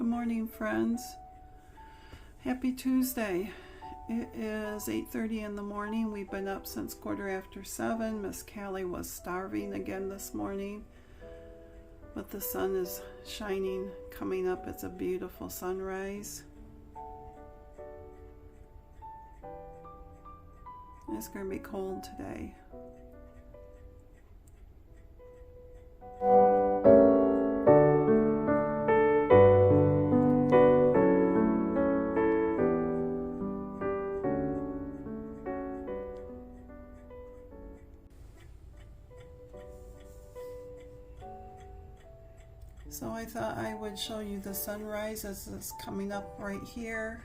Good morning, friends. Happy Tuesday. It is 8:30 in the morning. We've been up since 7:15. Miss Cali was starving again this morning, but the sun is shining, coming up. It's a beautiful sunrise. It's going to be cold today. So I thought I would show you the sunrise as it's coming up right here.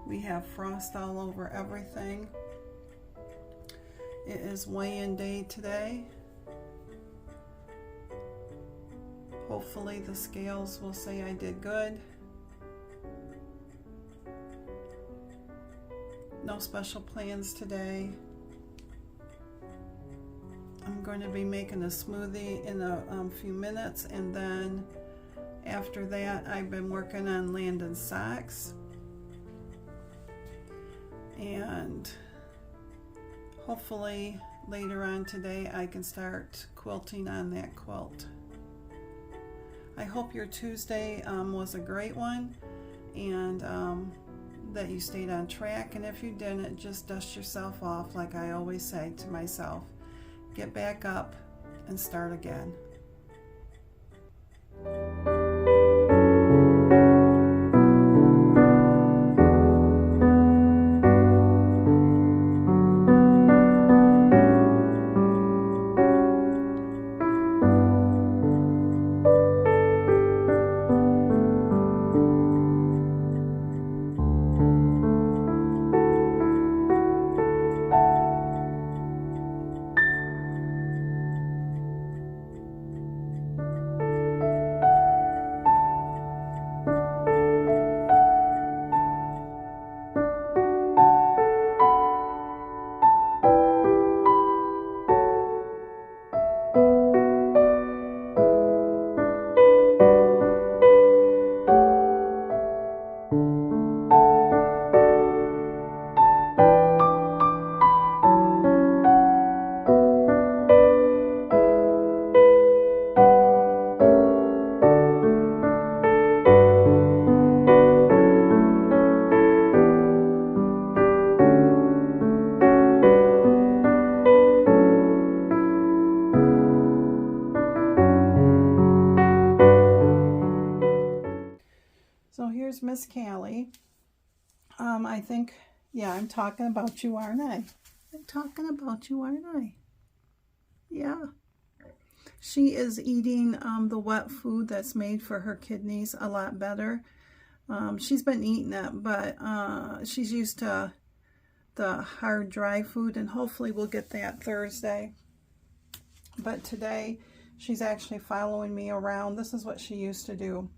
We have frost all over everything. It is weigh-in day today. Hopefully the scales will say I did good. No special plans today. I'm going to be making a smoothie in a few minutes, and then after that I've been working on Landon's socks, and hopefully later on today I can start quilting on that quilt. I hope your Tuesday was a great one, and that you stayed on track, and if you didn't, just dust yourself off like I always say to myself. Get back up and start again. So here's Miss Cali. I think, yeah, I'm talking about you, aren't I? I'm talking about you, aren't I? Yeah. She is eating the wet food that's made for her kidneys a lot better. She's been eating it, but she's used to the hard, dry food, and hopefully we'll get that Thursday. But today, she's actually following me around. This is what she used to do.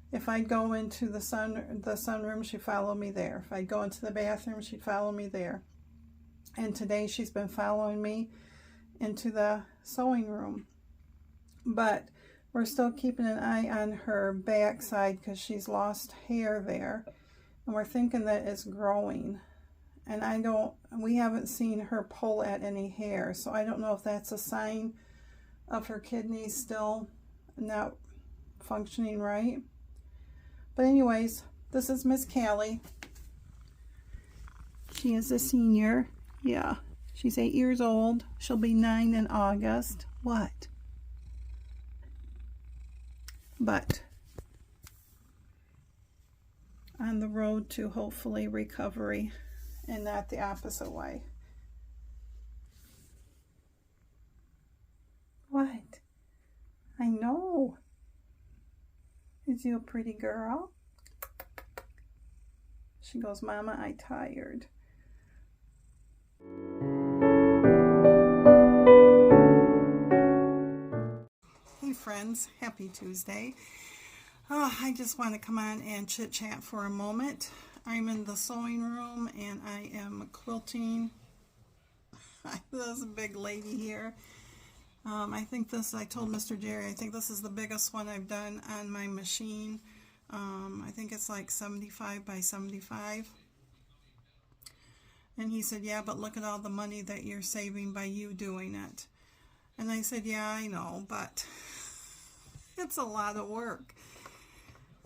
If I'd go into the sunroom, she'd follow me there. If I'd go into the bathroom, she'd follow me there. And today she's been following me into the sewing room. But we're still keeping an eye on her backside because she's lost hair there. And we're thinking that it's growing. And we haven't seen her pull at any hair. So I don't know if that's a sign of her kidneys still not functioning right. But anyways, this is Miss Cali. She is a senior. Yeah, she's 8 years old. She'll be 9 in August. What? But on the road to hopefully recovery, and not the opposite way. What? I know. Is you a pretty girl? She goes, Mama, I tired. Hey friends, happy Tuesday. I just want to come on and chit chat for a moment. I'm in the sewing room and I am quilting. There's a big lady here. I think this, I told Mr. Jerry, I think this is the biggest one I've done on my machine. I think it's like 75 by 75. And he said, yeah, but look at all the money that you're saving by you doing it. And I said, yeah, I know, but it's a lot of work.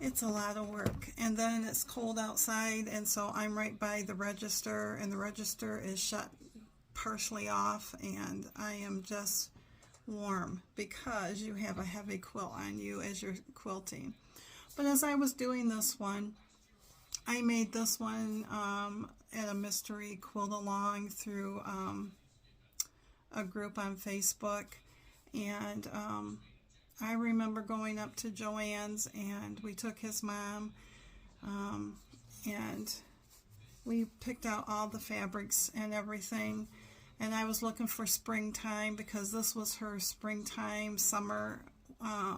It's a lot of work. And then it's cold outside, and so I'm right by the register, and the register is shut partially off, and I am just warm because you have a heavy quilt on you as you're quilting. But as I was doing this one, I made this one at a mystery quilt along through a group on Facebook, and I remember going up to Joanne's, and we took his mom, and we picked out all the fabrics and everything, and I was looking for springtime because this was her springtime summer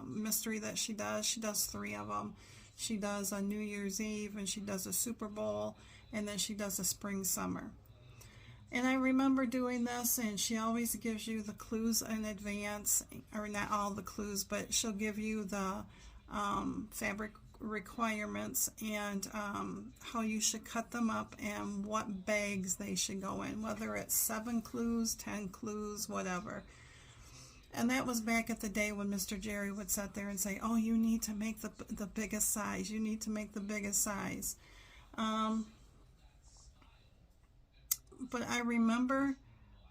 mystery that she does. She does 3 of them. She does a New Year's Eve, and she does a Super Bowl, and then she does a spring summer. And I remember doing this, and she always gives you the clues in advance, or not all the clues, but she'll give you the fabric requirements and how you should cut them up and what bags they should go in, whether it's 7 clues, 10 clues, whatever. And that was back at the day when Mr. Jerry would sit there and say, oh, you need to make the biggest size. You need to make the biggest size. But I remember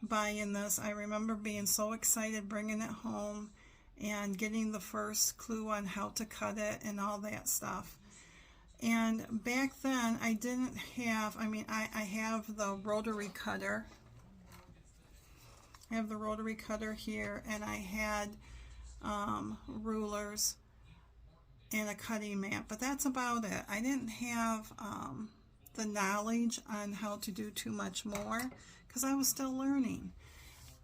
buying this. I remember being so excited bringing it home and getting the first clue on how to cut it and all that stuff. And back then I didn't have, I have the rotary cutter. I have the rotary cutter here, and I had rulers and a cutting mat, but that's about it. I didn't have the knowledge on how to do too much more because I was still learning.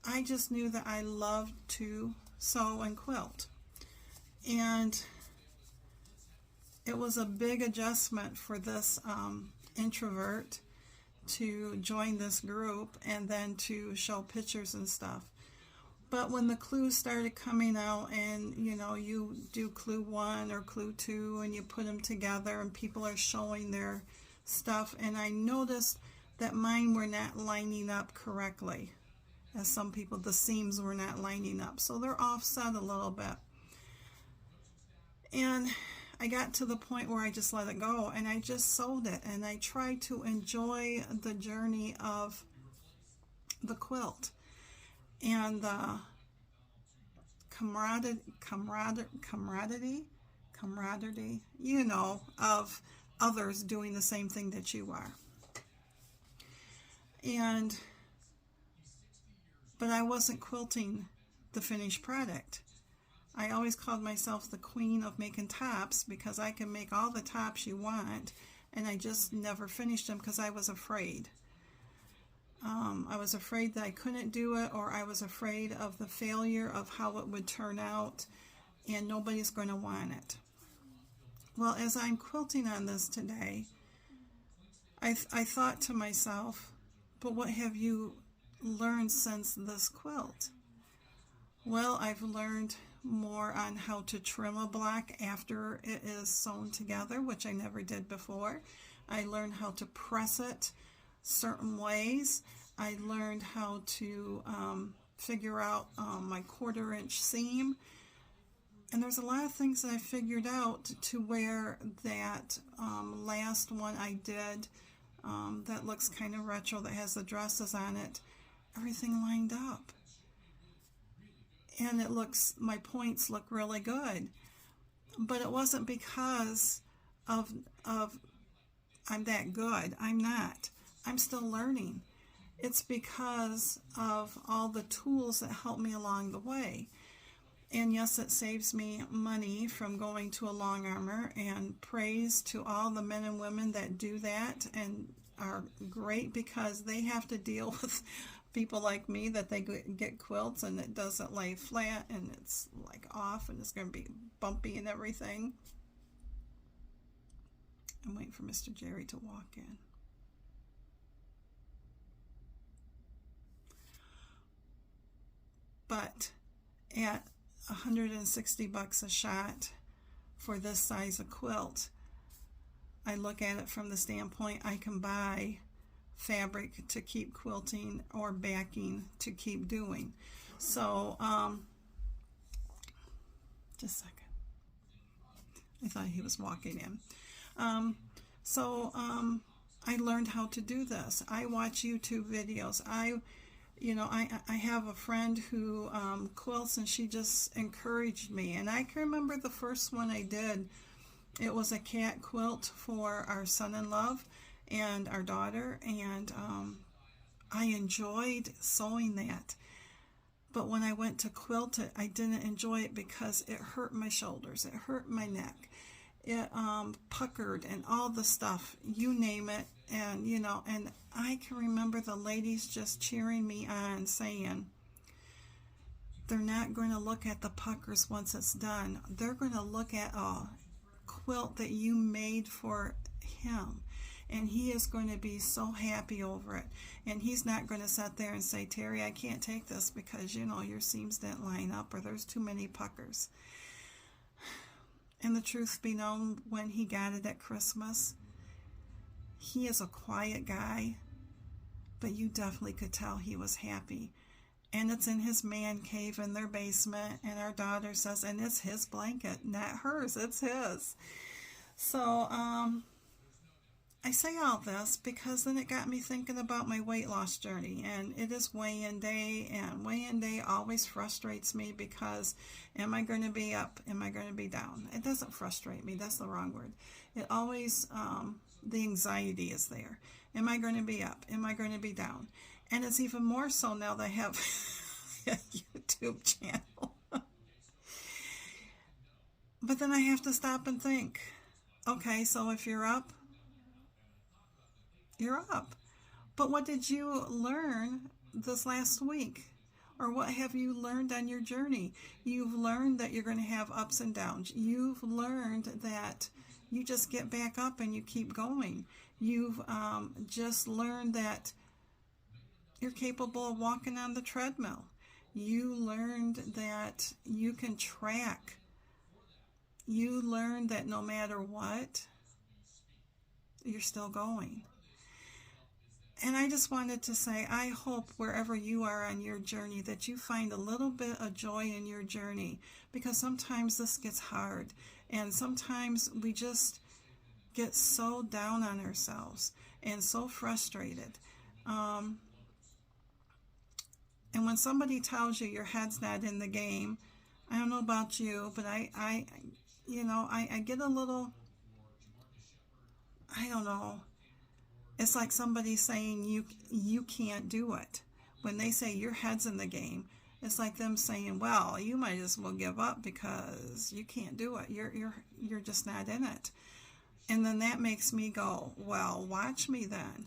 I just knew that I loved to sew and quilt, and it was a big adjustment for this introvert to join this group and then to show pictures and stuff. But when the clues started coming out, and you do clue 1 or clue 2 and you put them together and people are showing their stuff, and I noticed that mine were not lining up correctly. As some people, the seams were not lining up, so they're offset a little bit. And I got to the point where I just let it go, and I just sewed it, and I tried to enjoy the journey of the quilt and the camaraderie, of others doing the same thing that you are. But I wasn't quilting the finished product. I always called myself the queen of making tops because I can make all the tops you want, and I just never finished them because I was afraid. I was afraid that I couldn't do it, or I was afraid of the failure of how it would turn out, and nobody's going to want it. Well, as I'm quilting on this today, I thought to myself, but what have you learned since this quilt? Well, I've learned more on how to trim a block after it is sewn together, which I never did before. I learned how to press it certain ways. I learned how to figure out my 1/4 inch seam. And there's a lot of things that I figured out to where that last one I did that looks kind of retro, that has the dresses on it, everything lined up. And my points look really good. But it wasn't because of I'm that good. I'm not. I'm still learning. It's because of all the tools that help me along the way. And yes, it saves me money from going to a long armor, and praise to all the men and women that do that and are great, because they have to deal with people like me that they get quilts and it doesn't lay flat and it's like off and it's going to be bumpy and everything. I'm waiting for Mr. Jerry to walk in. But at $160 a shot for this size of quilt, I look at it from the standpoint I can buy fabric to keep quilting or backing to keep doing. So, just a second. I thought he was walking in. I learned how to do this. I watch YouTube videos. I have a friend who quilts, and she just encouraged me. And I can remember the first one I did. It was a cat quilt for our son-in-law and our daughter, and I enjoyed sewing that. But when I went to quilt it, I didn't enjoy it because it hurt my shoulders, it hurt my neck, it puckered and all the stuff, you name it. And and I can remember the ladies just cheering me on, saying they're not going to look at the puckers once it's done. They're going to look at a quilt that you made for him, and he is going to be so happy over it. And he's not going to sit there and say, Teri, I can't take this because your seams didn't line up, or there's too many puckers. And the truth be known, when he got it at Christmas, he is a quiet guy, but you definitely could tell he was happy. And it's in his man cave in their basement, and our daughter says, and it's his blanket, not hers, it's his. So I say all this because then it got me thinking about my weight loss journey, and it is weigh-in day, and weigh-in day always frustrates me because am I going to be up? Am I going to be down? It doesn't frustrate me, that's the wrong word. It always, the anxiety is there. Am I going to be up? Am I going to be down? And it's even more so now that I have a YouTube channel. But then I have to stop and think, okay, so if you're up, you're up. But what did you learn this last week? Or what have you learned on your journey? You've learned that you're going to have ups and downs. You've learned that you just get back up and you keep going. You've just learned that you're capable of walking on the treadmill. You learned that you can track. You learned that no matter what, you're still going. And I just wanted to say, I hope wherever you are on your journey that you find a little bit of joy in your journey, because sometimes this gets hard, and sometimes we just get so down on ourselves and so frustrated. And when somebody tells you your head's not in the game, I don't know about you, but I get a little, I don't know. It's like somebody saying you can't do it. When they say your head's in the game, it's like them saying, well, you might as well give up because you can't do it. You're just not in it. And then that makes me go, well, watch me then.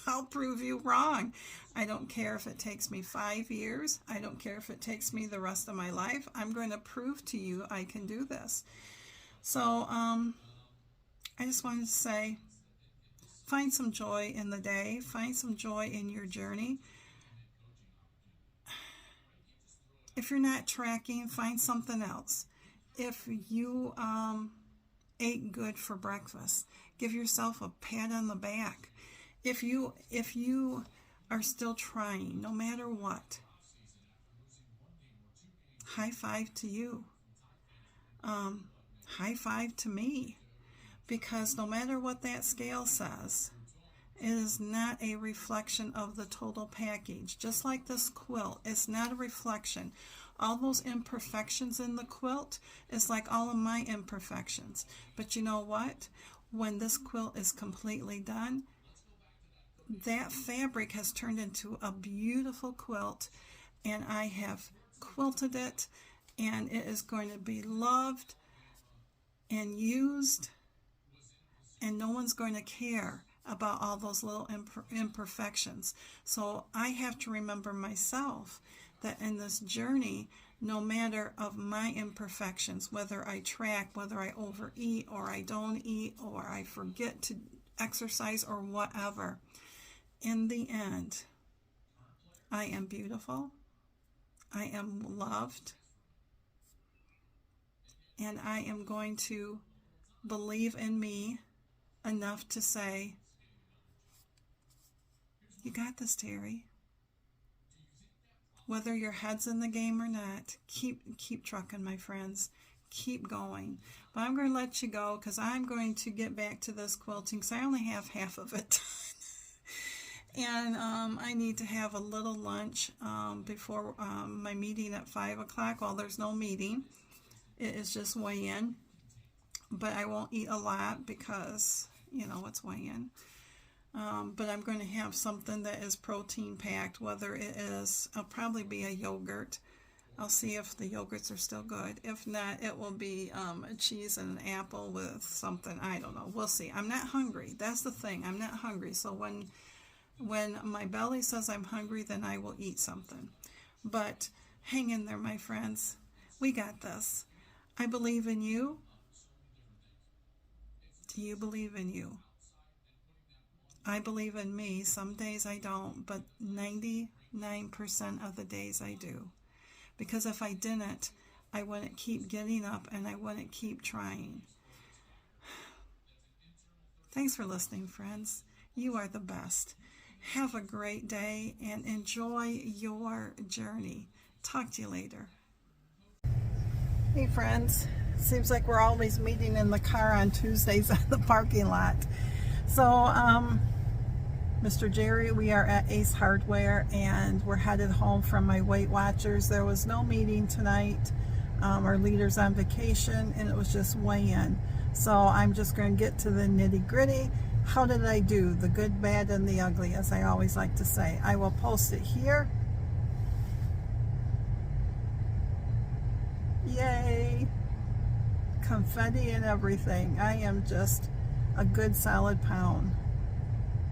I'll prove you wrong. I don't care if it takes me 5 years. I don't care if it takes me the rest of my life. I'm going to prove to you I can do this. So I just wanted to say, find some joy in the day. Find some joy in your journey. If you're not tracking, find something else. If you ate good for breakfast, give yourself a pat on the back. If you are still trying, no matter what, high five to you. High five to me. Because no matter what that scale says, it is not a reflection of the total package. Just like this quilt, it's not a reflection. All those imperfections in the quilt is like all of my imperfections. But you know what? When this quilt is completely done, that fabric has turned into a beautiful quilt, and I have quilted it, and it is going to be loved and used, and no one's going to care about all those little imperfections. So I have to remember myself that in this journey, no matter of my imperfections, whether I track, whether I overeat or I don't eat, or I forget to exercise or whatever, in the end, I am beautiful, I am loved, and I am going to believe in me enough to say, you got this, Teri. Whether your head's in the game or not, keep trucking, my friends. Keep going. But I'm going to let you go because I'm going to get back to this quilting because I only have half of it. And I need to have a little lunch before my meeting at 5 o'clock. Well, there's no meeting. It is just weigh-in. But I won't eat a lot because, you know, it's weigh-in. But I'm going to have something that is protein packed, whether it is, it'll probably be a yogurt. I'll see if the yogurts are still good. If not, it will be a cheese and an apple with something. I don't know. We'll see. I'm not hungry. That's the thing. I'm not hungry. So when my belly says I'm hungry, then I will eat something. But hang in there, my friends. We got this. I believe in you. Do you believe in you? I believe in me. Some days I don't, but 99% of the days I do. Because if I didn't, I wouldn't keep getting up and I wouldn't keep trying. Thanks for listening, friends. You are the best. Have a great day and enjoy your journey. Talk to you later. Hey, friends. Seems like we're always meeting in the car on Tuesdays at the parking lot. So, Mr. Jerry, we are at Ace Hardware and we're headed home from my WeightWatchers. There was no meeting tonight. Our leader's on vacation and it was just weigh-in. So I'm just going to get to the nitty-gritty. How did I do? The good, bad, and the ugly, as I always like to say. I will post it here. Yay! Confetti and everything. I am just a good solid pound.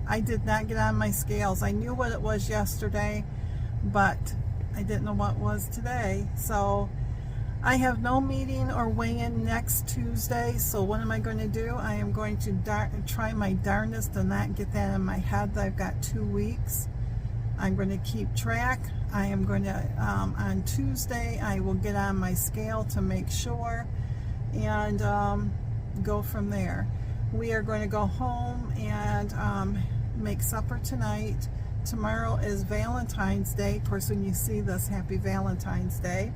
I did not get on my scales. I knew what it was yesterday, but I didn't know what it was today. So I have no meeting or weigh-in next Tuesday. So what am I going to do? I am going to try my darndest to not get that in my head that I've got 2 weeks. I'm going to keep track. I am going to, on Tuesday, I will get on my scale to make sure and go from there. We are going to go home and make supper tonight. Tomorrow is Valentine's Day. Of course, when you see this, happy Valentine's Day.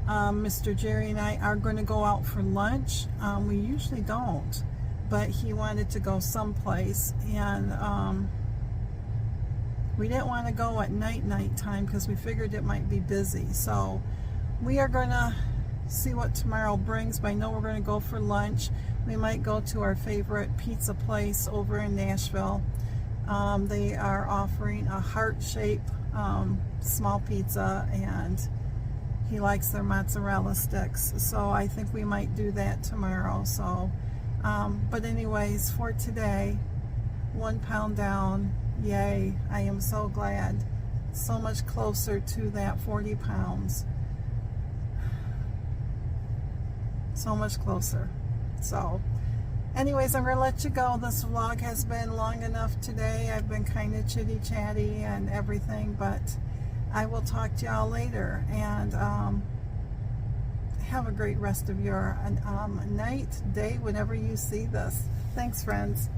Mr. Jerry and I are going to go out for lunch. We usually don't, but he wanted to go someplace, and we didn't want to go at night time because we figured it might be busy. So we are going to see what tomorrow brings, but I know we're going to go for lunch. We might go to our favorite pizza place over in Nashville. They are offering a heart-shaped small pizza, and he likes their mozzarella sticks. So I think we might do that tomorrow. So, but anyways, for today, 1 pound down. Yay, I am so glad. So much closer to that 40 pounds. So much closer. So anyways, I'm going to let you go. This vlog has been long enough today. I've been kind of chitty chatty and everything, but I will talk to y'all later, and have a great rest of your night, day, whenever you see this. Thanks, friends.